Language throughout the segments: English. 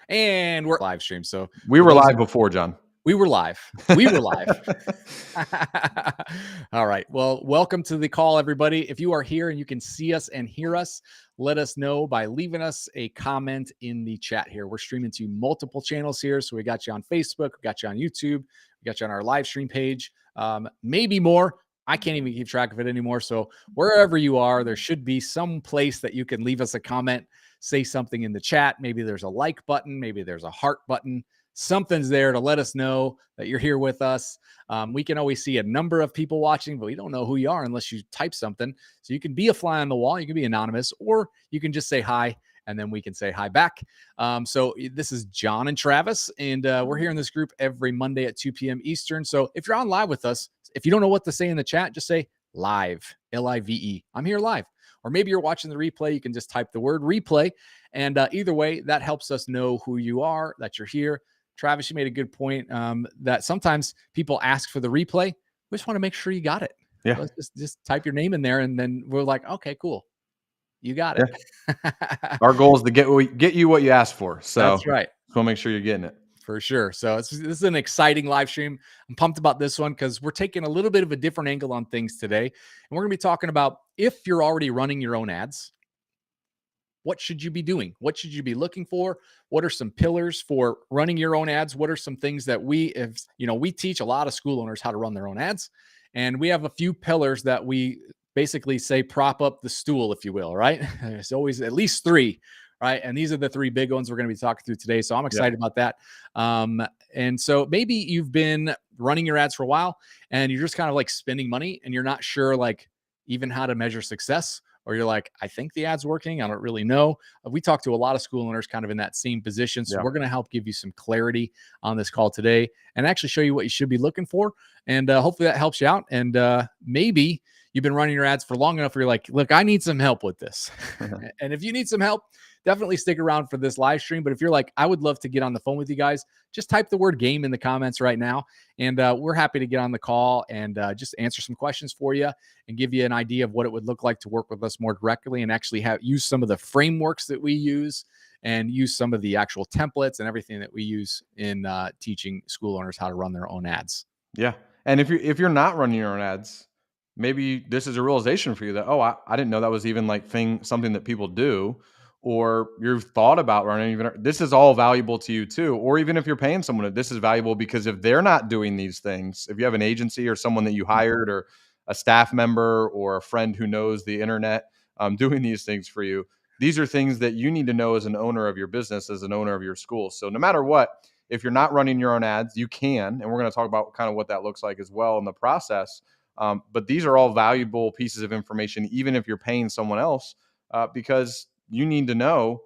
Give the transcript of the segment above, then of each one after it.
And we're live stream. So we were live before, John. We were live. We were live. All right. Well, welcome to the call, everybody. If you are here and you can see us and hear us, let us know by leaving us a comment in the chat here. We're streaming to multiple channels here. So we got you on Facebook, we got you on YouTube, we got you on our live stream page, maybe more. I can't even keep track of it anymore. So wherever you are, there should be some place that you can leave us a comment, say something in the chat. Maybe there's a like button, maybe there's a heart button. Something's there to let us know that you're here with us. We can always see a number of people watching, but we don't know who you are unless you type something. So you can be a fly on the wall. You can be anonymous, or you can just say hi, and then we can say hi back. So this is John and Travis, and we're here in this group every Monday at 2 p.m. Eastern. So if you're on live with us, if you don't know what to say in the chat, just say live, L-I-V-E. I'm here live. Or maybe you're watching the replay. You can just type the word replay. And either way, that helps us know who you are, that you're here. Travis, you made a good point that sometimes people ask for the replay. We just want to make sure you got it. Yeah. Let's just type your name in there, and then we're like, okay, cool. You got it. Yeah. Our goal is to get you what you asked for. So that's right. We'll make sure you're getting it. For sure. So this is an exciting live stream. I'm pumped about this one because we're taking a little bit of a different angle on things today. And we're going to be talking about if you're already running your own ads, what should you be doing? What should you be looking for? What are some pillars for running your own ads? What are some things that we teach a lot of school owners how to run their own ads. And we have a few pillars that we basically say prop up the stool, if you will, right? There's always at least three, right? And these are the three big ones we're going to be talking through today. So I'm excited about that. And so maybe you've been running your ads for a while and you're just kind of like spending money and you're not sure like even how to measure success. Or you're like, I think the ad's working. I don't really know. We talk to a lot of school owners kind of in that same position. So we're going to help give you some clarity on this call today and actually show you what you should be looking for. And hopefully that helps you out. And maybe you've been running your ads for long enough where you're like, look, I need some help with this. And if you need some help, definitely stick around for this live stream. But if you're like, I would love to get on the phone with you guys, just type the word game in the comments right now. And we're happy to get on the call and just answer some questions for you and give you an idea of what it would look like to work with us more directly and actually use some of the frameworks that we use and use some of the actual templates and everything that we use in teaching school owners how to run their own ads. Yeah. And if you're not running your own ads, maybe this is a realization for you that, oh, I didn't know that was even like something that people do, or you've thought about running. Even this is all valuable to you too. Or even if you're paying someone, this is valuable because if they're not doing these things, if you have an agency or someone that you hired or a staff member or a friend who knows the internet doing these things for you, these are things that you need to know as an owner of your business, as an owner of your school. So no matter what, if you're not running your own ads, you can, and we're going to talk about kind of what that looks like as well in the process. But these are all valuable pieces of information, even if you're paying someone else, because you need to know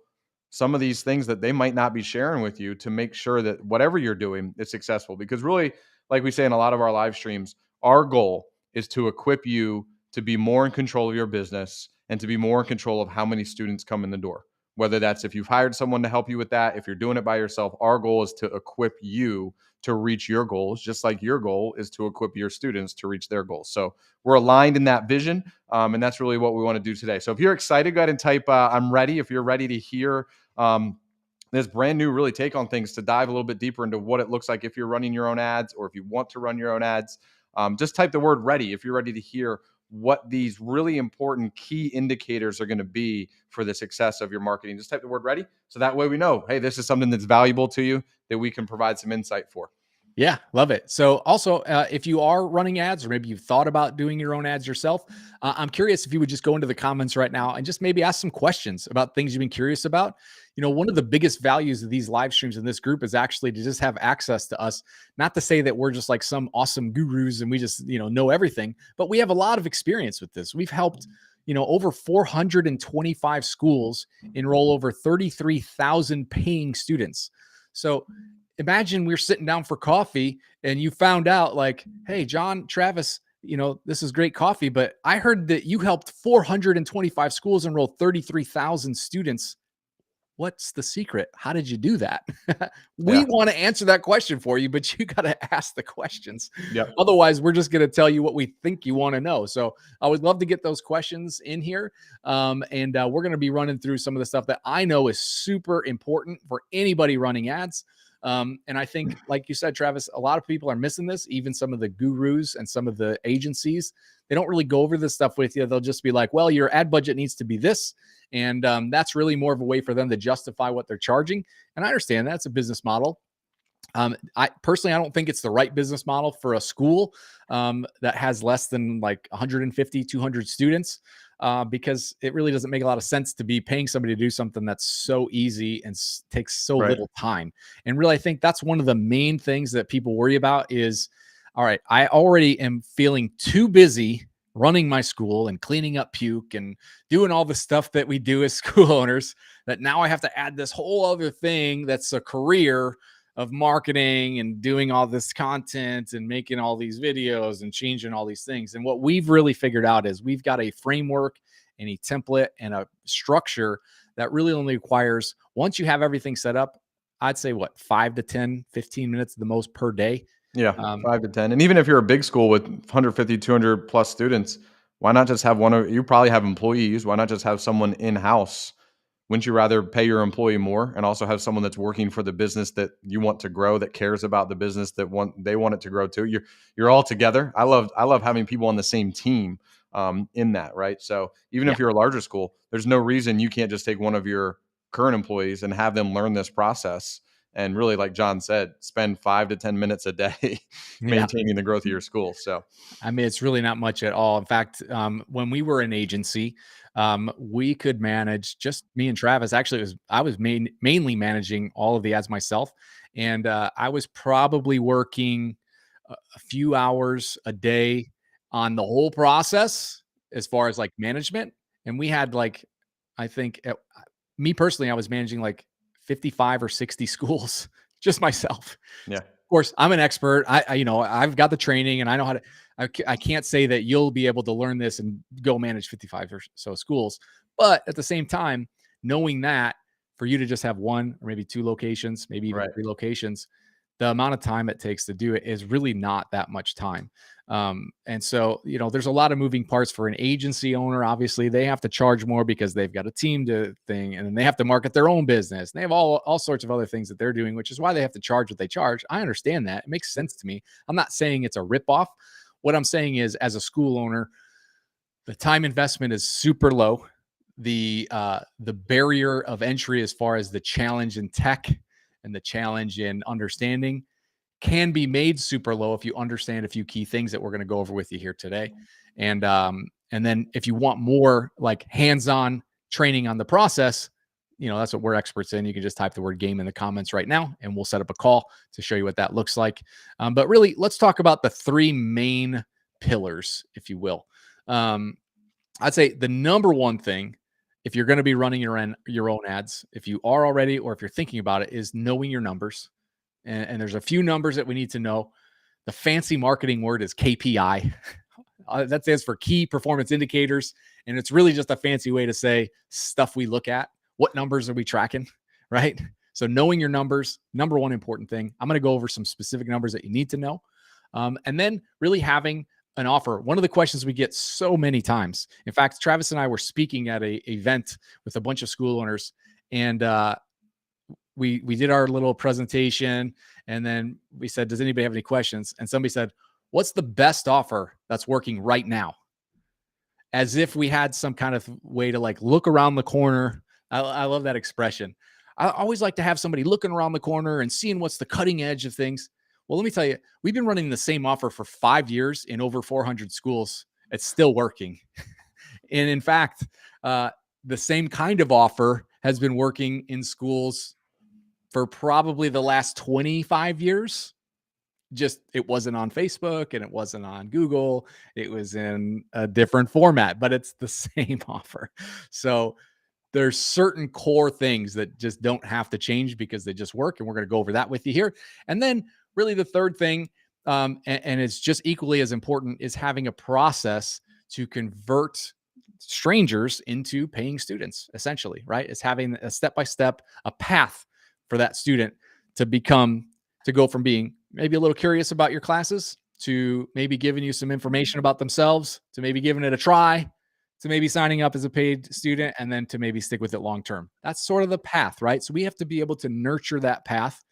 some of these things that they might not be sharing with you to make sure that whatever you're doing is successful. Because really, like we say in a lot of our live streams, our goal is to equip you to be more in control of your business and to be more in control of how many students come in the door. Whether that's if you've hired someone to help you with that, if you're doing it by yourself, our goal is to equip you to reach your goals, just like your goal is to equip your students to reach their goals. So we're aligned in that vision, and that's really what we want to do today. So if you're excited, go ahead and type I'm ready. If you're ready to hear this brand new really take on things, to dive a little bit deeper into what it looks like if you're running your own ads or if you want to run your own ads, just type the word ready if you're ready to hear what these really important key indicators are going to be for the success of your marketing. Just type the word ready. So that way we know, hey, this is something that's valuable to you that we can provide some insight for. Yeah, love it. So also, if you are running ads or maybe you've thought about doing your own ads yourself, I'm curious if you would just go into the comments right now and just maybe ask some questions about things you've been curious about. You know, one of the biggest values of these live streams in this group is actually to just have access to us. Not to say that we're just like some awesome gurus and we just, know everything, but we have a lot of experience with this. We've helped, over 425 schools enroll over 33,000 paying students. So imagine we're sitting down for coffee and you found out like, hey, John, Travis, this is great coffee, but I heard that you helped 425 schools enroll 33,000 students. what's the secret? How did you do that? We Yeah. want to answer that question for you, but you got to ask the questions. Yep. Otherwise, we're just going to tell you what we think you want to know. So I would love to get those questions in here. And we're going to be running through some of the stuff that I know is super important for anybody running ads. And I think, like you said, Travis, a lot of people are missing this, even some of the gurus and some of the agencies. They don't really go over this stuff with you. They'll just be like, well, your ad budget needs to be this. And that's really more of a way for them to justify what they're charging. And I understand that's a business model. I personally, I don't think it's the right business model for a school that has less than like 150, 200 students, because it really doesn't make a lot of sense to be paying somebody to do something that's so easy and takes so Right. little time. And really, I think that's one of the main things that people worry about is, all right, I already am feeling too busy running my school and cleaning up puke and doing all the stuff that we do as school owners, that now I have to add this whole other thing that's a career of marketing and doing all this content and making all these videos and changing all these things. And what we've really figured out is we've got a framework and a template and a structure that really only requires, once you have everything set up, I'd say what, 5 to 10, 15 minutes the most per day. Yeah, Um, 5 to 10. And even if you're a big school with 150, 200 plus students, why not just have one of you probably have employees, why not just have someone in-house? Wouldn't you rather pay your employee more and also have someone that's working for the business that you want to grow, that cares about the business, that they want it to grow too? You're all together. I love having people on the same team in that, right? So even yeah. if you're a larger school, there's no reason you can't just take one of your current employees and have them learn this process. And really, like John said, spend 5 to 10 minutes a day Yeah. maintaining the growth of your school. So I mean, it's really not much at all. In fact, when we were an agency, we could manage just me and Travis. Actually, I was mainly managing all of the ads myself, and I was probably working a few hours a day on the whole process as far as like management. And we had like, I think, me personally, I was managing like 55 or 60 schools just myself. yeah, Of course, I'm an expert. I've got the training and I know how to. I can't say that you'll be able to learn this and go manage 55 or so schools. But at the same time, knowing that for you to just have one or maybe two locations, maybe even right. three locations, the amount of time it takes to do it is really not that much time. And so, there's a lot of moving parts for an agency owner. Obviously, they have to charge more because they've got a team to thing, and then they have to market their own business. And they have all sorts of other things that they're doing, which is why they have to charge what they charge. I understand that. It makes sense to me. I'm not saying it's a ripoff. What I'm saying is, as a school owner, the time investment is super low. The barrier of entry as far as the challenge in tech and the challenge in understanding can be made super low if you understand a few key things that we're going to go over with you here today. And then if you want more like hands-on training on the process, that's what we're experts in. You can just type the word game in the comments right now and we'll set up a call to show you what that looks like. But really, let's talk about the three main pillars, if you will. I'd say the number one thing, if you're going to be running your own ads, if you are already or if you're thinking about it, is knowing your numbers. And there's a few numbers that we need to know. The fancy marketing word is KPI. That stands for key performance indicators. And it's really just a fancy way to say stuff we look at. What numbers are we tracking? Right. So knowing your numbers, number one important thing. I'm going to go over some specific numbers that you need to know. And then really having an offer. One of the questions we get so many times. In fact, Travis and I were speaking at a event with a bunch of school owners, and we did our little presentation, and then we said, does anybody have any questions? And somebody said, what's the best offer that's working right now? As if we had some kind of way to like look around the corner. I love that expression. I always like to have somebody looking around the corner and seeing what's the cutting edge of things. Well, let me tell you, we've been running the same offer for 5 years in over 400 schools. It's still working. And in fact, the same kind of offer has been working in schools for probably the last 25 years. Just it wasn't on Facebook and it wasn't on Google. It was in a different format, but it's the same offer. So there's certain core things that just don't have to change because they just work. And we're going to go over that with you here. And then really the third thing, and it's just equally as important, is having a process to convert strangers into paying students, essentially, right? It's having a step by step, a path for that student to go from being maybe a little curious about your classes to maybe giving you some information about themselves, to maybe giving it a try, to maybe signing up as a paid student, and then to maybe stick with it long term. That's sort of the path, right? So we have to be able to nurture that path.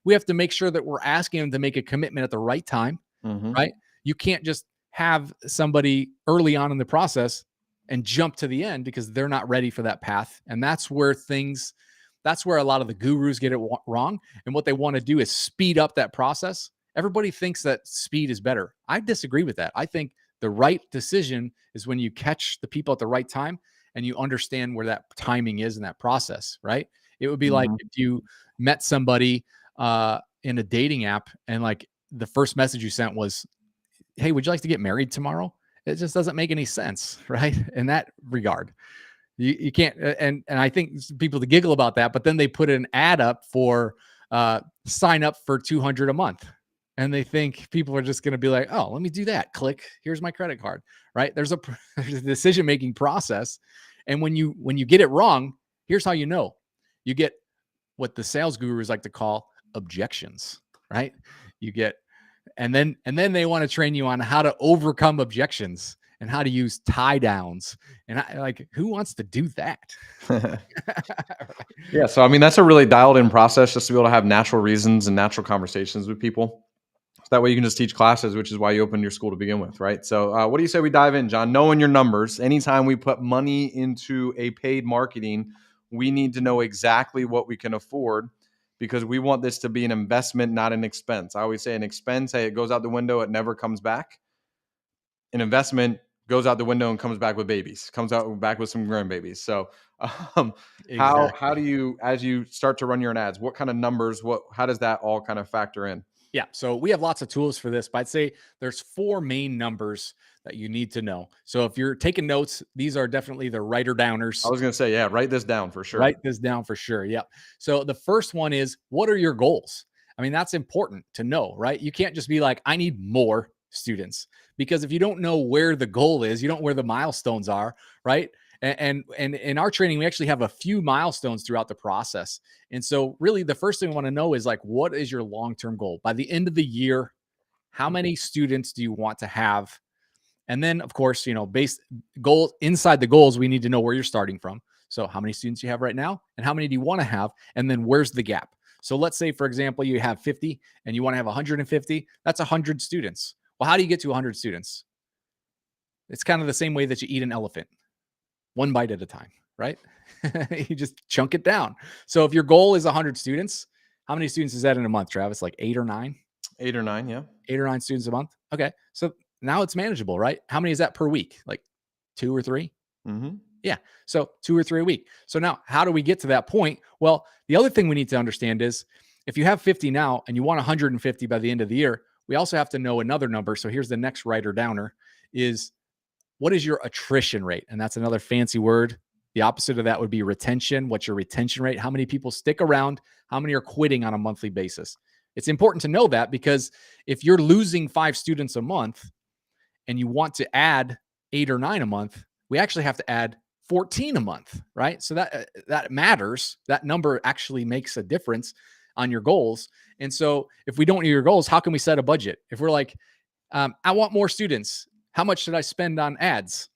We have to make sure that we're asking them to make a commitment at the right time, Mhm. right? You can't just have somebody early on in the process and jump to the end because they're not ready for that path. And that's where a lot of the gurus get it wrong. And what they want to do is speed up that process. Everybody thinks that speed is better. I disagree with that. I think the right decision is when you catch the people at the right time and you understand where that timing is in that process, right? It would be like Mhm. if you met somebody in a dating app and like the first message you sent was, "Hey, would you like to get married tomorrow?" It just doesn't make any sense, right? In that regard. You can't and I think people to giggle about that, but then they put an ad up for sign up for 200 a month. And they think people are just going to be like, "Oh, let me do that. Click. Here's my credit card." Right? There's a decision-making process. And when you get it wrong, here's how you know. You get what the sales gurus like to call objections, right? You get and then they want to train you on how to overcome objections and how to use tie downs. And like, who wants to do that? Yeah, so I mean, that's a really dialed in process just to be able to have natural reasons and natural conversations with people. So that way you can just teach classes, which is why you opened your school to begin with, right? So, what do you say we dive in, John? Knowing your numbers, anytime we put money into a paid marketing, we need to know exactly what we can afford because we want this to be an investment, not an expense. I always say an expense, hey, it goes out the window, it never comes back. An investment goes out the window and comes back with babies, comes out back with some grandbabies. So, um, how do Exactly. you, as you start to run your own ads, what kind of numbers, how does that all kind of factor in? Yeah. So we have lots of tools for this, but I'd say there's four main numbers that you need to know. So if you're taking notes, these are definitely the writer I downers. was going to say, yeah, write this down for sure. Write this down for sure. Yep. So the first one is, what are your goals? I mean, that's important to know, right? You can't just be like, I need more students, because if you don't know where the goal is, you don't know where the milestones are, right? And in our training, we actually have a few milestones throughout the process. And so really the first thing we want to know is like, what is your long-term goal? By the end of the year, how many students do you want to have? And then, of course, base goal inside the goals, we need to know where you're starting from. So, how many students you have right now, and how many do you want to have? And then, where's the gap? So, let's say, for example, you have 50 and you want to have 150. That's 100 students. Well, how do you get to 100 students? It's kind of the same way that you eat an elephant, one bite at a time, right? You just chunk it down. So, if your goal is 100 students, how many students is that in a month, Travis? Like 8 or 9? 8 or 9, yeah. 8 or 9 students a month. Okay. So now it's manageable, right? How many is that per week? Like 2 or 3? Hmm. Yeah. So 2 or 3 a week. So now how do we get to that point? Well, the other thing we need to understand is if you have 50 now and you want 150 by the end of the year, we also have to know another number. So here's the next writer downer is, what is your attrition rate? And that's another fancy word. The opposite of that would be retention. What's your retention rate? How many people stick around? How many are quitting on a monthly basis? It's important to know that, because if you're losing 5 students a month and you want to add 8 or 9 a month, we actually have to add 14 a month, right? So that matters. That number actually makes a difference on your goals. And so if we don't know your goals, how can we set a budget? If we're like, I want more students, how much should I spend on ads?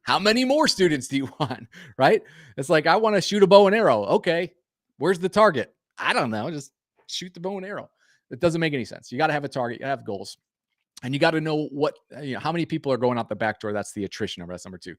How many more students do you want? Right? It's like, I want to shoot a bow and arrow. Okay. Where's the target? I don't know. Just shoot the bow and arrow. It doesn't make any sense. You got to have a target. You got to have goals. And you got to know how many people are going out the back door. That's the attrition number. That's number 2.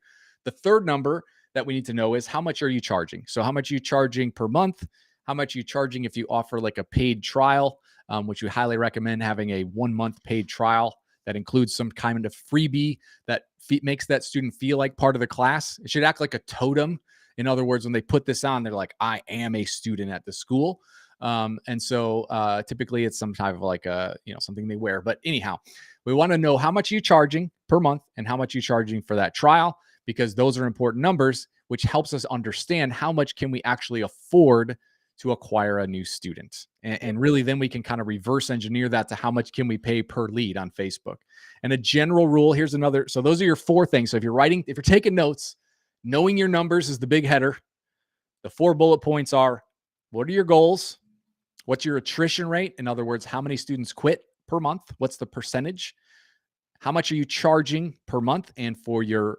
The third number that we need to know is, how much are you charging? So how much are you charging per month? How much are you charging if you offer like a paid trial, which we highly recommend having a 1-month paid trial that includes some kind of freebie that makes that student feel like part of the class. It should act like a totem. In other words, when they put this on, they're like, I am a student at the school. And so typically it's some type of like something they wear. But anyhow, we want to know how much you're charging per month and how much you're charging for that trial, because those are important numbers, which helps us understand how much can we actually afford to acquire a new student. And, Yep. and really, then we can kind of reverse engineer that to how much can we pay per lead on Facebook. And a general rule, here's another. So those are your 4 things. So if you're taking notes, knowing your numbers is the big header. The 4 bullet points are: what are your goals? What's your attrition rate? In other words, how many students quit per month? What's the percentage? How much are you charging per month and for your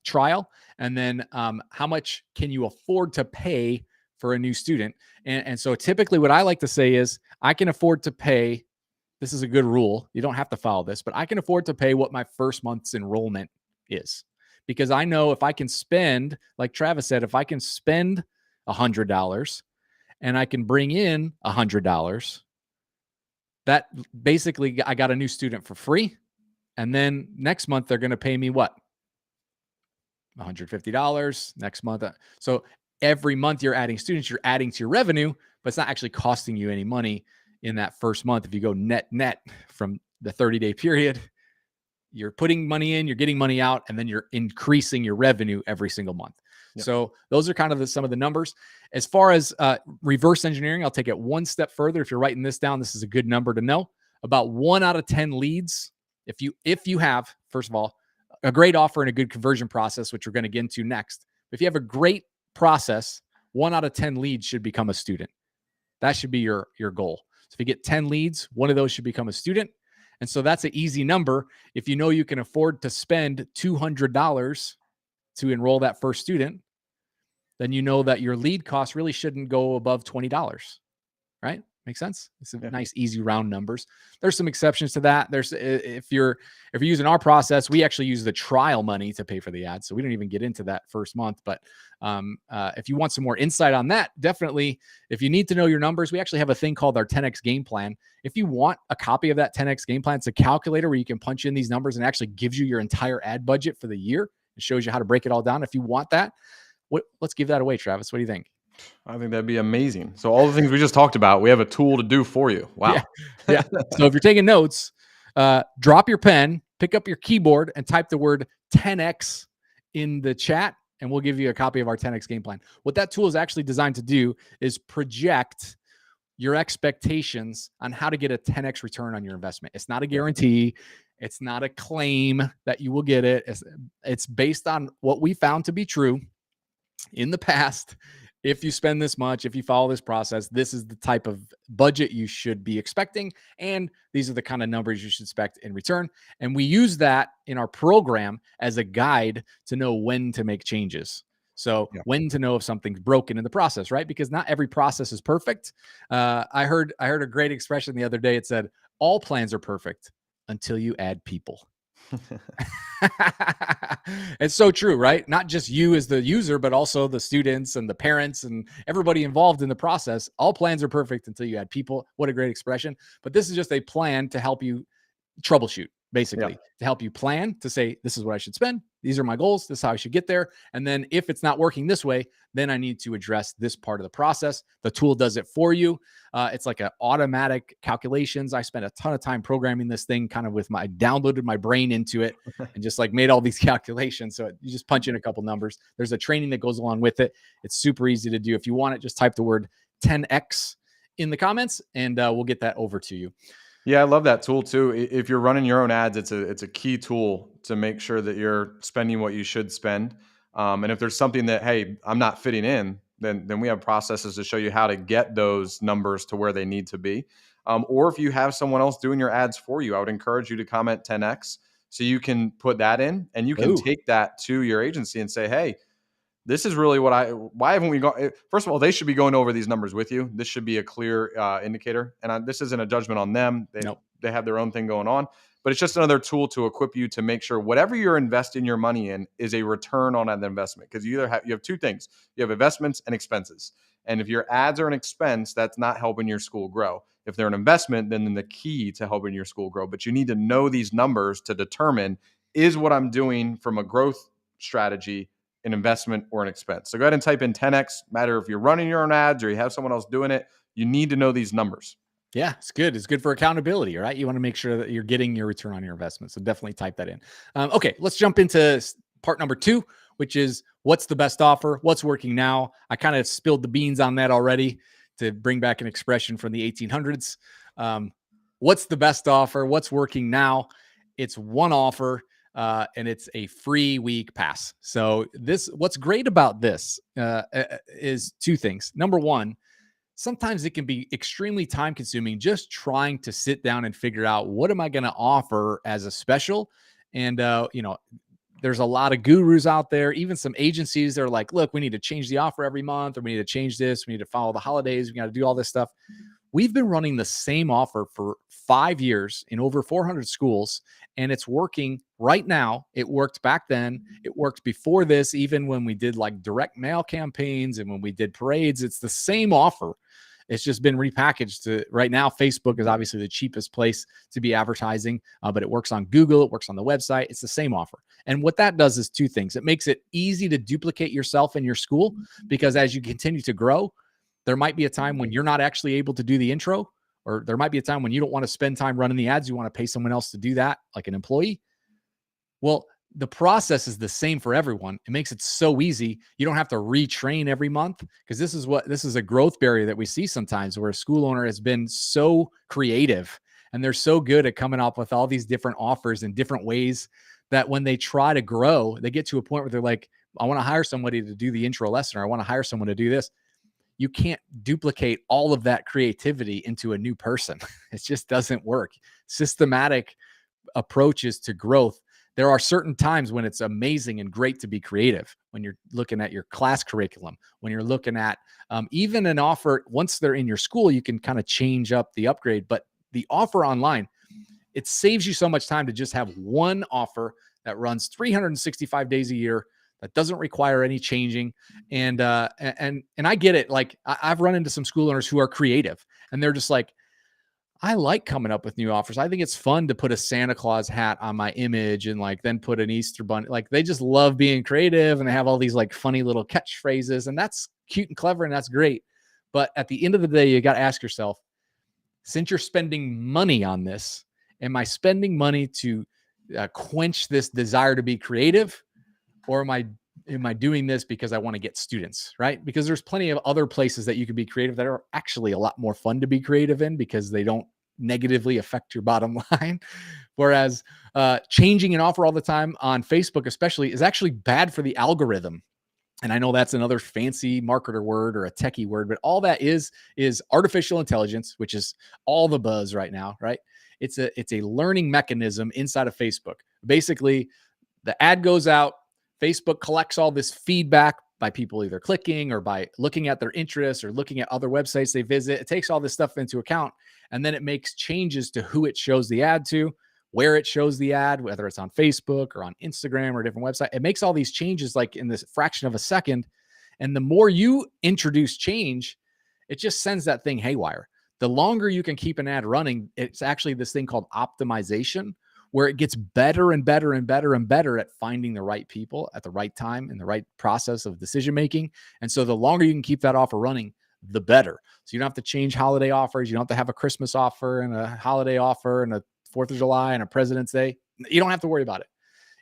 trial? And then how much can you afford to pay for a new student? And so typically what I like to say is I can afford to pay. This is a good rule. You don't have to follow this, but I can afford to pay what my first month's enrollment is, because I know if I can spend, like Travis said, if I can spend $100 and I can bring in $100, that basically I got a new student for free. And then next month, they're going to pay me what? $150 next month. So every month you're adding students, you're adding to your revenue, but it's not actually costing you any money in that first month. If you go net from the 30-day period, you're putting money in, you're getting money out, and then you're increasing your revenue every single month. Yep. So those are kind of some of the numbers. As far as reverse engineering, I'll take it one step further. If you're writing this down, this is a good number to know. About 1 out of 10 leads, if you have, first of all, a great offer and a good conversion process, which we're going to get into next. If you have a great process, 1 out of 10 leads should become a student. That should be your goal. So if you get 10 leads, 1 of those should become a student. And so that's an easy number. If you know you can afford to spend $200 to enroll that first student, then you know that your lead cost really shouldn't go above $20, right? Make sense? It's a nice, easy round numbers. There's some exceptions to that. If you're using our process, we actually use the trial money to pay for the ads. So we don't even get into that first month. But if you want some more insight on that, definitely, if you need to know your numbers, we actually have a thing called our 10X game plan. If you want a copy of that 10X game plan, it's a calculator where you can punch in these numbers and actually gives you your entire ad budget for the year. It shows you how to break it all down. If you want that, let's give that away, Travis. What do you think? I think that'd be amazing. So all the things we just talked about, we have a tool to do for you. Wow. Yeah. So if you're taking notes, drop your pen, pick up your keyboard, and type the word 10X in the chat, and we'll give you a copy of our 10X game plan. What that tool is actually designed to do is project your expectations on how to get a 10X return on your investment. It's not a guarantee. It's not a claim that you will get it. It's based on what we found to be true in the past. If you spend this much, if you follow this process, this is the type of budget you should be expecting. And these are the kind of numbers you should expect in return. And we use that in our program as a guide to know when to make changes. So when to know if something's broken in the process, right? Because not every process is perfect. I heard a great expression the other day. It said, all plans are perfect until you add people. It's so true, right? Not just you as the user, but also the students and the parents and everybody involved in the process. All plans are perfect until you add people. What a great expression. But this is just a plan to help you troubleshoot, basically, to help you plan, to say, this is what I should spend. These are my goals. This is how I should get there. And then if it's not working this way, then I need to address this part of the process. The tool does it for you. It's like an automatic calculations. I spent a ton of time programming this thing, kind of I downloaded my brain into it and just like made all these calculations. So you just punch in a couple numbers. There's a training that goes along with it. It's super easy to do. If you want it, just type the word 10X in the comments and we'll get that over to you. Yeah, I love that tool too. If you're running your own ads, it's a key tool to make sure that you're spending what you should spend. And if there's something that, hey, I'm not fitting in, then we have processes to show you how to get those numbers to where they need to be. Or if you have someone else doing your ads for you, I would encourage you to comment 10X so you can put that in and you can take that to your agency and say, hey, this is really why haven't we gone? First of all, they should be going over these numbers with you. This should be a clear indicator. And this isn't a judgment on them. They have their own thing going on, but it's just another tool to equip you to make sure whatever you're investing your money in is a return on that investment. Because you have 2 things. You have investments and expenses. And if your ads are an expense, that's not helping your school grow. If they're an investment, then the key to helping your school grow. But you need to know these numbers to determine, is what I'm doing from a growth strategy an investment or an expense? So go ahead and type in 10X. Matter if you're running your own ads or you have someone else doing it, you need to know these numbers. Yeah, it's good. It's good for accountability, right? You want to make sure that you're getting your return on your investment. So definitely type that in. Okay, let's jump into part number 2, which is what's the best offer? What's working now? I kind of spilled the beans on that already. to bring back an expression from the 1800s. Um, what's the best offer? What's working now? It's one offer, and it's a free week pass. So what's great about this is two things. Number one, sometimes it can be extremely time consuming just trying to sit down and figure out what am I going to offer as a special. And there's a lot of gurus out there, even some agencies that are like, look, we need to change the offer every month, or we need to change this, we need to follow the holidays, we got to do all this stuff. We've been running the same offer for 5 years in over 400 schools, and it's working right now. It worked back then. It worked before this, even when we did like direct mail campaigns and when we did parades. It's the same offer. It's just been repackaged to right now. Facebook is obviously the cheapest place to be advertising, but it works on Google. It works on the website. It's the same offer. And what that does is two things. It makes it easy to duplicate yourself in your school, because as you continue to grow, there might be a time when you're not actually able to do the intro, or there might be a time when you don't want to spend time running the ads. You want to pay someone else to do that, like an employee. Well, the process is the same for everyone. It makes it so easy. You don't have to retrain every month, because this is a growth barrier that we see sometimes, where a school owner has been so creative and they're so good at coming up with all these different offers in different ways that when they try to grow, they get to a point where they're like, I want to hire somebody to do the intro lesson, or I want to hire someone to do this. You can't duplicate all of that creativity into a new person. It just doesn't work. Systematic approaches to growth. There are certain times when it's amazing and great to be creative, when you're looking at your class curriculum, when you're looking at even an offer. Once they're in your school, you can kind of change up the upgrade, but the offer online, it saves you so much time to just have one offer that runs 365 days a year, that doesn't require any changing. And I get it. Like I've run into some school owners who are creative, and they're just like, I like coming up with new offers. I think it's fun to put a Santa Claus hat on my image and like then put an Easter bunny. Like they just love being creative, and they have all these like funny little catchphrases, and that's cute and clever, and that's great. But at the end of the day, you got to ask yourself, since you're spending money on this, am I spending money to quench this desire to be creative, or am I doing this because I want to get students, right? Because there's plenty of other places that you can be creative that are actually a lot more fun to be creative in, because they don't negatively affect your bottom line. Whereas changing an offer all the time on Facebook, especially, is actually bad for the algorithm. And I know that's another fancy marketer word or a techie word, but all that is artificial intelligence, which is all the buzz right now, right? It's a learning mechanism inside of Facebook. Basically, the ad goes out, Facebook collects all this feedback by people either clicking or by looking at their interests or looking at other websites they visit. It takes all this stuff into account, and then it makes changes to who it shows the ad to, where it shows the ad, whether it's on Facebook or on Instagram or a different website. It makes all these changes like in this fraction of a second. And the more you introduce change, it just sends that thing haywire. The longer you can keep an ad running, it's actually this thing called optimization, where it gets better and better and better and better at finding the right people at the right time in the right process of decision making. And so the longer you can keep that offer running, the better. So you don't have to change holiday offers. You don't have to have a Christmas offer and a holiday offer and a 4th of July and a President's Day. You don't have to worry about it.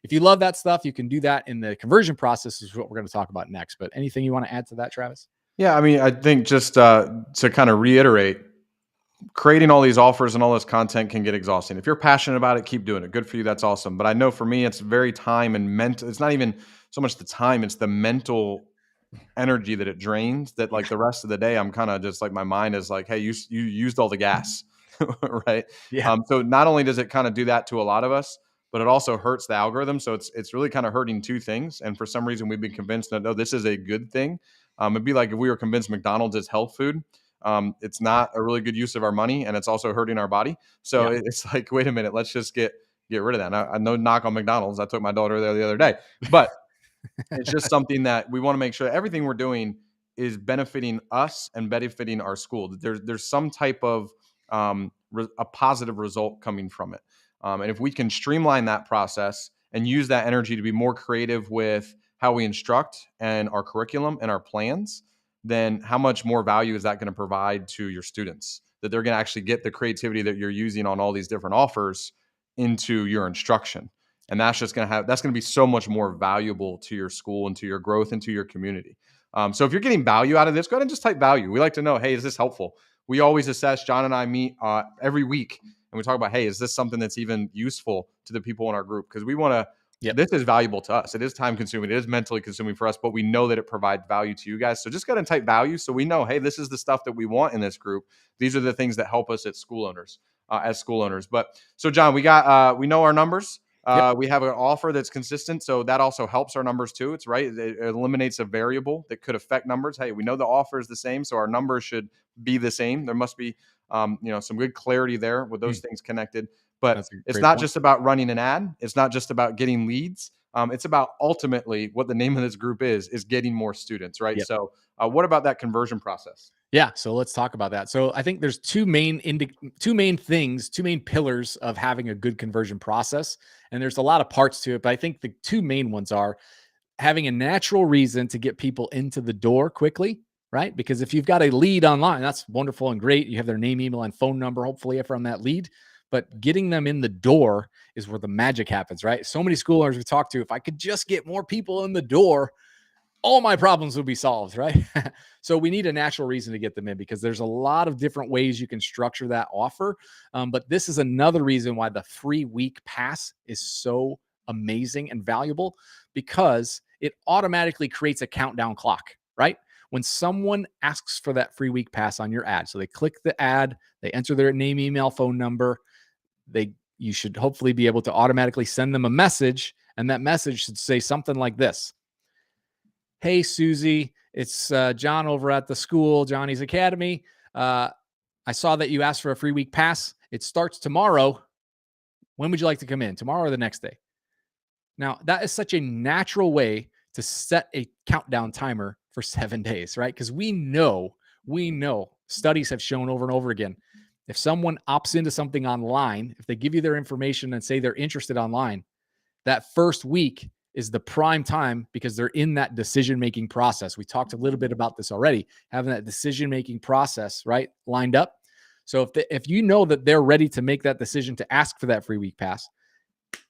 If you love that stuff, you can do that in the conversion process, is what we're going to talk about next. But anything you want to add to that, Travis? Yeah, I mean, I think just to kind of reiterate, creating all these offers and all this content can get exhausting. If you're passionate about it, keep doing it. Good for you. That's awesome. But I know for me, it's very time and mental. It's not even so much the time, it's the mental energy that it drains, that like the rest of the day, I'm kind of just like, my mind is like, hey, you used all the gas. Right. Yeah. So not only does it kind of do that to a lot of us, but it also hurts the algorithm. So it's really kind of hurting two things. And for some reason, we've been convinced that, no, this is a good thing. It'd be like if we were convinced McDonald's is health food. It's not a really good use of our money, and it's also hurting our body. So Yeah. it's like, wait a minute, let's just get rid of that. Now, I know, knock on McDonald's. I took my daughter there the other day, but it's just something that we want to make sure everything we're doing is benefiting us and benefiting our school. There's some type of a positive result coming from it. And if we can streamline that process and use that energy to be more creative with how we instruct and our curriculum and our plans, then how much more value is that going to provide to your students? That they're going to actually get the creativity that you're using on all these different offers into your instruction. And that's just going to be so much more valuable to your school and to your growth and to your community. So if you're getting value out of this, go ahead and just type value. We like to know, hey, is this helpful? We always assess. John and I meet every week, and we talk about, hey, is this something that's even useful to the people in our group? Because we want to. Yep. This is valuable to us. It is time consuming. It is mentally consuming for us, but we know that it provides value to you guys. So just go ahead and type value, so we know, hey, this is the stuff that we want in this group. These are the things that help us at school owners, as school owners. But so John, we know our numbers. Yep. We have an offer that's consistent, so that also helps our numbers too. It's right; it eliminates a variable that could affect numbers. Hey, we know the offer is the same, so our numbers should be the same. There must be, some good clarity there with those things connected. But That's a it's great not point. just about running an ad. It's not just about getting leads. It's about ultimately what the name of this group is getting more students, right? Yep. So, what about that conversion process? Yeah, so let's talk about that. So I think there's two main things, two main pillars of having a good conversion process, and there's a lot of parts to it, but I think the two main ones are having a natural reason to get people into the door quickly, right? Because if you've got a lead online, that's wonderful and great. You have their name, email, and phone number, hopefully, from that lead. But getting them in the door is where the magic happens, right? So many school owners we talk to, if I could just get more people in the door, all my problems would be solved, right? So we need a natural reason to get them in, because there's a lot of different ways you can structure that offer. But this is another reason why the free week pass is so amazing and valuable, because it automatically creates a countdown clock, right? When someone asks for that free week pass on your ad, so they click the ad, they enter their name, email, phone number, you should hopefully be able to automatically send them a message, and that message should say something like this: "Hey, Susie, it's John over at the school, Johnny's Academy. I saw that you asked for a free week pass. It starts tomorrow. When would you like to come in? Tomorrow or the next day?" Now, that is such a natural way to set a countdown timer for 7 days, right? Because we know studies have shown over and over again, if someone opts into something online, if they give you their information and say they're interested online, that first week is the prime time, because they're in that decision-making process. We talked a little bit about this already, having that decision-making process, right, lined up. So if you know that they're ready to make that decision to ask for that free week pass,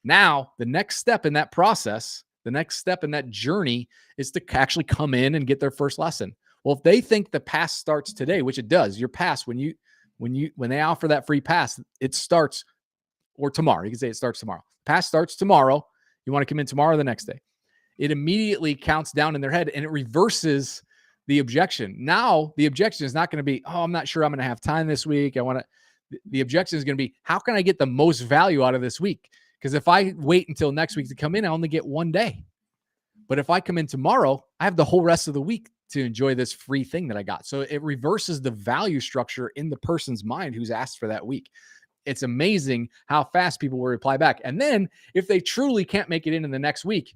now the next step in that process, the next step in that journey, is to actually come in and get their first lesson. Well, if they think the pass starts today, which it does, your pass, when they offer that free pass, it starts, or tomorrow. You can say it starts tomorrow. Pass starts tomorrow. You want to come in tomorrow or the next day. It immediately counts down in their head, and it reverses the objection. Now, the objection is not going to be, "Oh, I'm not sure I'm going to have time this week. The objection is going to be, how can I get the most value out of this week? Because if I wait until next week to come in, I only get one day. But if I come in tomorrow, I have the whole rest of the week to enjoy this free thing that I got." So it reverses the value structure in the person's mind who's asked for that week. It's amazing how fast people will reply back. And then if they truly can't make it in the next week,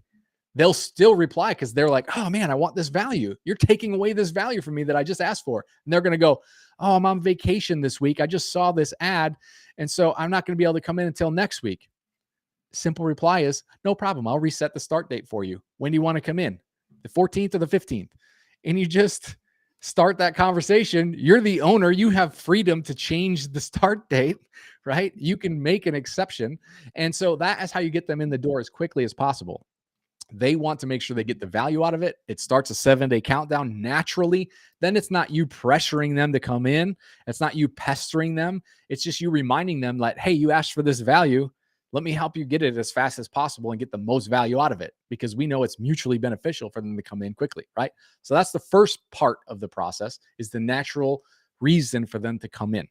they'll still reply, because they're like, "Oh man, I want this value. You're taking away this value from me that I just asked for." And they're going to go, "Oh, I'm on vacation this week. I just saw this ad, and so I'm not going to be able to come in until next week." Simple reply is, "No problem. I'll reset the start date for you. When do you want to come in? The 14th or the 15th?" And you just start that conversation. You're the owner. You have freedom to change the start date, right? You can make an exception. And so that is how you get them in the door as quickly as possible. They want to make sure they get the value out of it. It starts a 7-day countdown naturally. Then it's not you pressuring them to come in. It's not you pestering them. It's just you reminding them that, "Hey, you asked for this value. Let me help you get it as fast as possible and get the most value out of it," because we know it's mutually beneficial for them to come in quickly, right? So that's the first part of the process, is the natural reason for them to come in.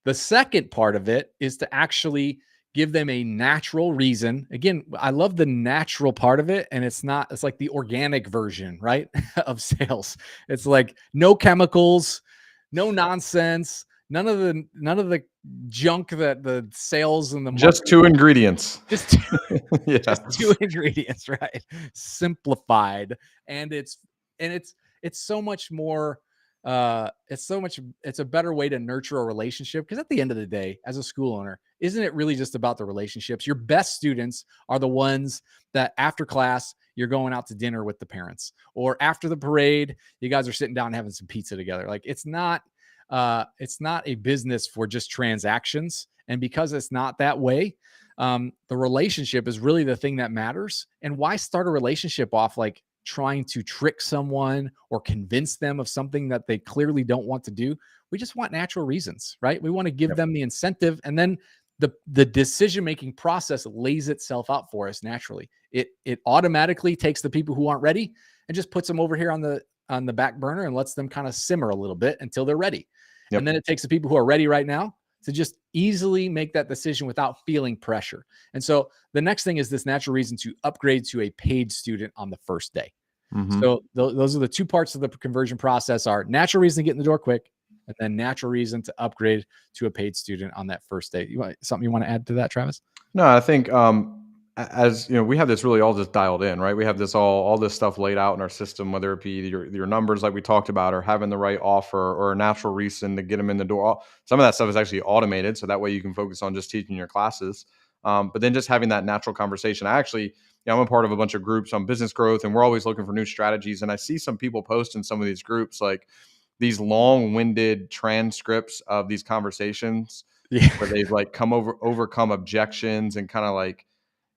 The second part of it is to actually give them a natural reason. Again, I love the natural part of it. And it's like the organic version, right? Of sales. It's like no chemicals, no nonsense, none of the junk that the sales and the Just marketing, two ingredients. just just two Yes. ingredients, right? Simplified. And it's so much more, it's a better way to nurture a relationship, because at the end of the day, as a school owner, isn't it really just about the relationships? Your best students are the ones that after class you're going out to dinner with the parents, or after the parade you guys are sitting down and having some pizza together. Like, it's not a business for just transactions. And because it's not that way, the relationship is really the thing that matters. And why start a relationship off like trying to trick someone or convince them of something that they clearly don't want to do. We just want natural reasons, right? We want to give Yep. them the incentive, and then the decision making process lays itself out for us naturally. It automatically takes the people who aren't ready and just puts them over here on the back burner and lets them kind of simmer a little bit until they're ready. And Yep. then it takes the people who are ready right now to just easily make that decision without feeling pressure. And so the next thing is this natural reason to upgrade to a paid student on the first day. Mhm. So those are the two parts of the conversion process: are natural reason to get in the door quick, and then natural reason to upgrade to a paid student on that first day. Something you want to add to that, Travis? No, I think as you know, we have this really all just dialed in, right? We have this all this stuff laid out in our system, whether it be your numbers like we talked about, or having the right offer, or a natural reason to get them in the door. Some of that stuff is actually automated, so that way you can focus on just teaching your classes. But then just having that natural conversation. I actually, I'm a part of a bunch of groups on business growth, and we're always looking for new strategies. And I see some people post in some of these groups like these long-winded transcripts of these conversations Yeah. where they've like overcome objections and kind of like,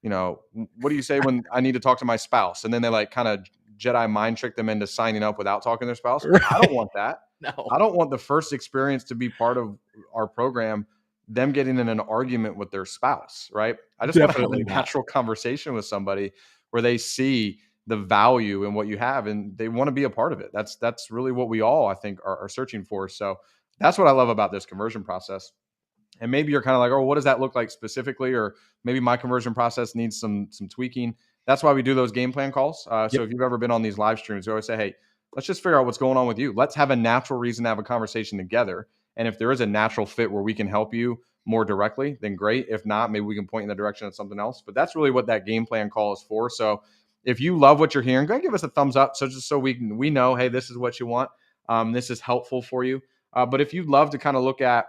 what do you say when I need to talk to my spouse? And then they like kind of Jedi mind trick them into signing up without talking to their spouse. I don't Right. want that. No, I don't want the first experience to be part of our program, them getting in an argument with their spouse, right? I just want to have definitely a not. natural conversation with somebody where they see the value in what you have and they want to be a part of it. That's really what we all, I think, are searching for. So that's what I love about this conversion process. And maybe you're kind of like, oh, what does that look like specifically? Or maybe my conversion process needs some tweaking. That's why we do those game plan calls. So Yep. if you've ever been on these live streams, we always say, hey, let's just figure out what's going on with you. Let's have a natural reason to have a conversation together. And if there is a natural fit where we can help you more directly, then great. If not, maybe we can point in the direction of something else. But that's really what that game plan call is for. So if you love what you're hearing, go ahead and give us a thumbs up. So just so we know, hey, this is what you want. This is helpful for you. But if you'd love to kind of look at,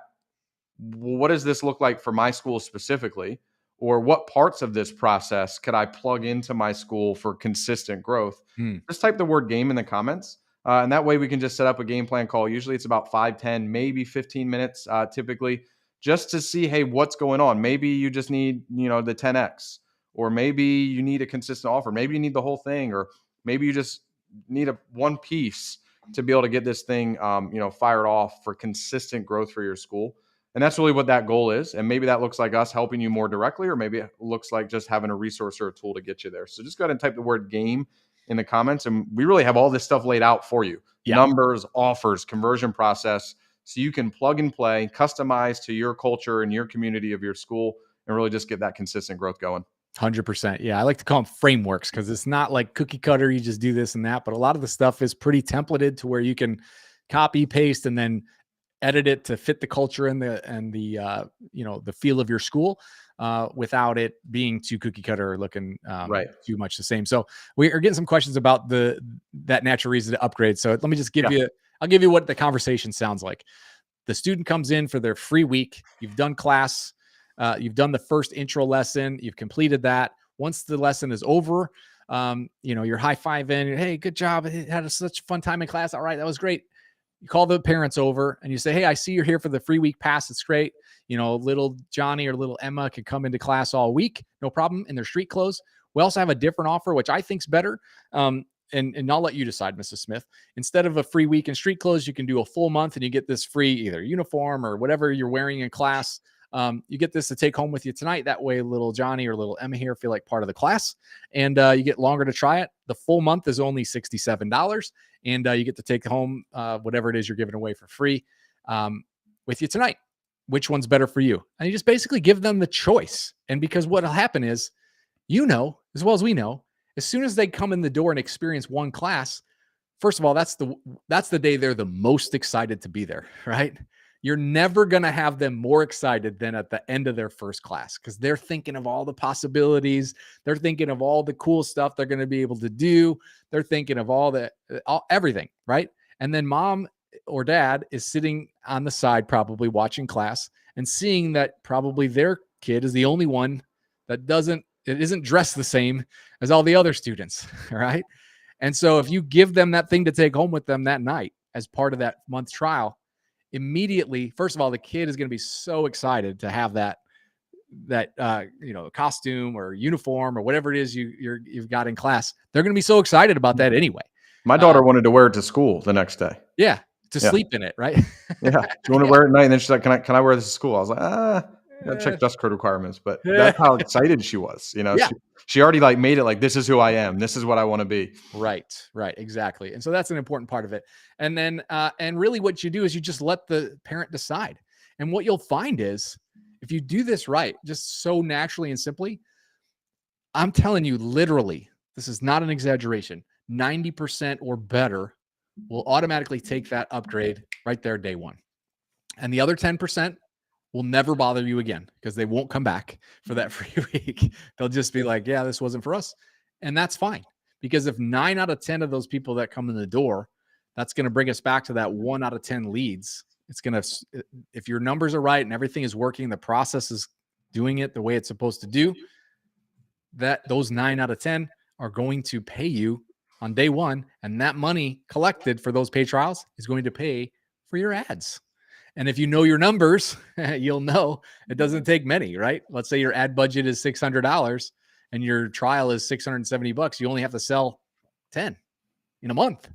well, what does this look like for my school specifically? Or what parts of this process could I plug into my school for consistent growth? Hmm. Just type the word game in the comments. And that way we can just set up a game plan call. Usually it's about 5, 10, maybe 15 minutes typically, just to see, hey, what's going on? Maybe you just need, the 10X, or maybe you need a consistent offer. Maybe you need the whole thing, or maybe you just need a one piece to be able to get this thing, fired off for consistent growth for your school. And that's really what that goal is. And maybe that looks like us helping you more directly, or maybe it looks like just having a resource or a tool to get you there. So just go ahead and type the word game in the comments. And we really have all this stuff laid out for you: Yeah. numbers, offers, conversion process. So you can plug and play, customize to your culture and your community of your school, and really just get that consistent growth going. 100%. Yeah. I like to call them frameworks because it's not like cookie cutter. You just do this and that, but a lot of the stuff is pretty templated to where you can copy, paste, and then edit it to fit the culture and the feel of your school, without it being too cookie cutter or looking Right. too much the same. So we are getting some questions about that natural reason to upgrade. So let me just Yeah. I'll give you what the conversation sounds like. The student comes in for their free week. You've done class. You've done the first intro lesson. You've completed that. Once the lesson is over, you're high-fiving. Hey, good job. Had such a fun time in class. All right, that was great. You call the parents over and you say, hey, I see you're here for the free week pass. It's great. Little Johnny or little Emma can come into class all week. No problem, in their street clothes. We also have a different offer, which I think's better. And I'll let you decide, Mrs. Smith. Instead of a free week in street clothes, you can do a full month and you get this free either uniform or whatever you're wearing in class. You get this to take home with you tonight. That way, little Johnny or little Emma here feel like part of the class, and you get longer to try it. The full month is only $67, and you get to take home whatever it is you're giving away for free with you tonight. Which one's better for you? And you just basically give them the choice. And because what'll happen is, as well as we know, as soon as they come in the door and experience one class, first of all, that's the day they're the most excited to be there, right? You're never going to have them more excited than at the end of their first class, because they're thinking of all the possibilities. They're thinking of all the cool stuff they're going to be able to do. They're thinking of everything, right? And then mom or dad is sitting on the side, probably watching class and seeing that probably their kid is the only one that isn't dressed the same as all the other students, right? And so if you give them that thing to take home with them that night as part of that month trial, immediately, first of all, the kid is going to be so excited to have that costume or uniform or whatever it is you've got in class, they're going to be so excited about that anyway. My daughter wanted to wear it to school the next day. Yeah, to Yeah. sleep in it, right? Yeah. She wanted to wear it at night, and then she's like, can I wear this to school?" I was like, gotta check dress code requirements." But that's how excited she was. Yeah. She already like made it like, "This is who I am. This is what I want to be." Right, exactly. And so that's an important part of it. And then, and really what you do is you just let the parent decide. And what you'll find is if you do this right, just so naturally and simply, I'm telling you, literally, this is not an exaggeration, 90% or better will automatically take that upgrade right there day one. And the other 10% will never bother you again because they won't come back for that free week. They'll just be like, yeah, this wasn't for us. And that's fine. Because if 9 out of 10 of those people that come in the door, that's going to bring us back to that 1 out of 10 leads. It's going to, if your numbers are right and everything is working, the process is doing it the way it's supposed to do, that those 9 out of 10 are going to pay you on day one. And that money collected for those paid trials is going to pay for your ads. And if you know your numbers, you'll know it doesn't take many, right? Let's say your ad budget is $600 and your trial is $670. You only have to sell 10 in a month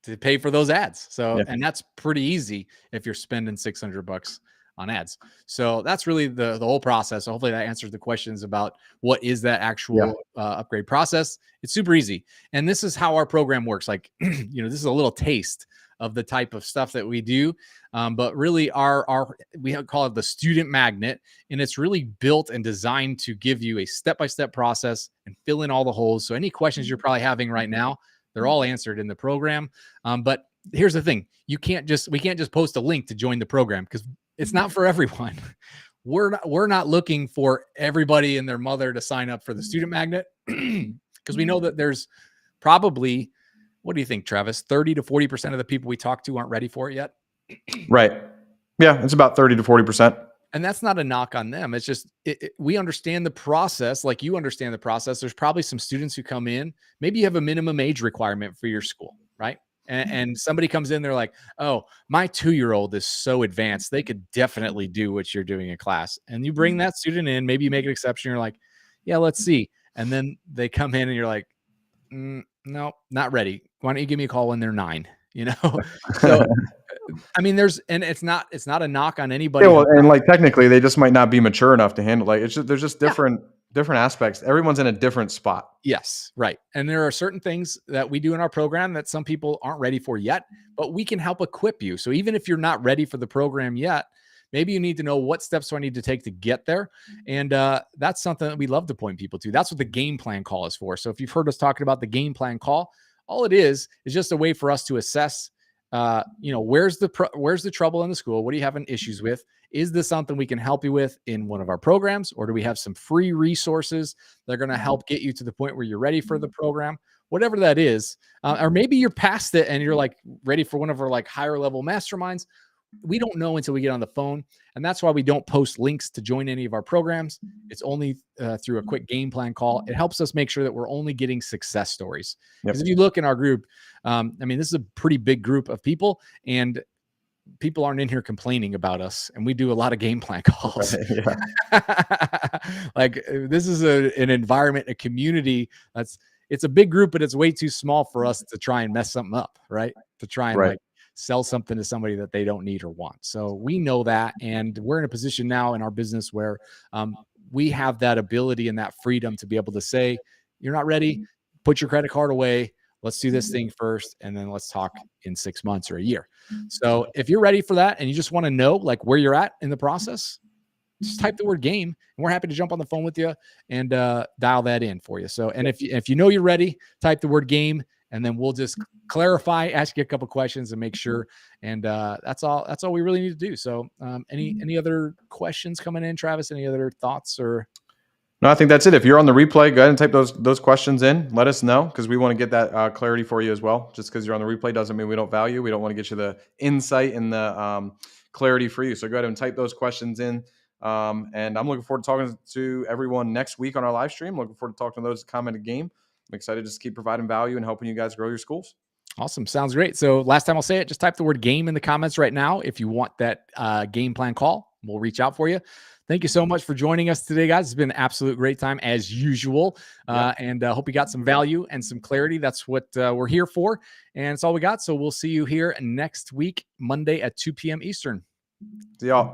to pay for those ads. So, and that's pretty easy if you're spending $600 on ads. So that's really the whole process. So hopefully that answers the questions about what is that actual upgrade process. It's super easy. And this is how our program works. Like, this is a little taste of the type of stuff that we do. But really we call it the student magnet, and it's really built and designed to give you a step-by-step process and fill in all the holes. So any questions you're probably having right now, they're all answered in the program. But here's the thing. We can't just post a link to join the program because it's not for everyone. We're not looking for everybody and their mother to sign up for the student magnet because we know that there's probably, what do you think, Travis? 30 to 40% of the people we talk to aren't ready for it yet. Right. Yeah, it's about 30 to 40%. And that's not a knock on them. It's just, we understand the process like you understand the process. There's probably some students who come in, maybe you have a minimum age requirement for your school, right? And somebody comes in, they're like, oh, my 2-year-old is so advanced. They could definitely do what you're doing in class. And you bring that student in, maybe you make an exception. You're like, yeah, let's see. And then they come in and you're like, no, not ready. Why don't you give me a call when they're 9? So I mean, it's not a knock on anybody. Yeah, well, and like technically they just might not be mature enough to handle, like, there's just different aspects. Everyone's in a different spot. Yes, right. And there are certain things that we do in our program that some people aren't ready for yet, but we can help equip you. So even if you're not ready for the program yet, maybe you need to know what steps do I need to take to get there. And that's something that we love to point people to. That's what the game plan call is for. So if you've heard us talking about the game plan call, all it is just a way for us to assess, where's the trouble in the school? What are you having issues with? Is this something we can help you with in one of our programs? Or do we have some free resources that are going to help get you to the point where you're ready for the program? Whatever that is. Or maybe you're past it and you're like ready for one of our like higher level masterminds. We don't know until we get on the phone. And that's why we don't post links to join any of our programs. It's only through a quick game plan call. It helps us make sure that we're only getting success stories. Because if you look in our group, this is a pretty big group of people, and people aren't in here complaining about us. And we do a lot of game plan calls. Like this is an environment, a community it's a big group, but it's way too small for us to try and mess something up, right? To try and like sell something to somebody that they don't need or want. So we know that, and we're in a position now in our business where we have that ability and that freedom to be able to say, you're not ready, put your credit card away. Let's do this thing first, and then let's talk in 6 months or a year. So if you're ready for that and you just want to know like where you're at in the process, just type the word game, and we're happy to jump on the phone with you and dial that in for you. So, and if you know you're ready, type the word game, and then we'll just clarify, ask you a couple questions and make sure. And that's all we really need to do. So any other questions coming in, Travis? Any other thoughts or? No, I think that's it. If you're on the replay, go ahead and type those questions in. Let us know, because we want to get that clarity for you as well. Just because you're on the replay doesn't mean we don't value. We don't want to get you the insight and the clarity for you. So go ahead and type those questions in. And I'm looking forward to talking to everyone next week on our live stream. Looking forward to talking to those that comment a game. I'm excited to just keep providing value and helping you guys grow your schools. Awesome. Sounds great. So last time I'll say it, just type the word game in the comments right now if you want that game plan call. We'll reach out for you. Thank you so much for joining us today, guys. It's been an absolute great time as usual. Yeah. And hope you got some value and some clarity. That's what we're here for. And it's all we got. So we'll see you here next week, Monday at 2 p.m. Eastern. See y'all.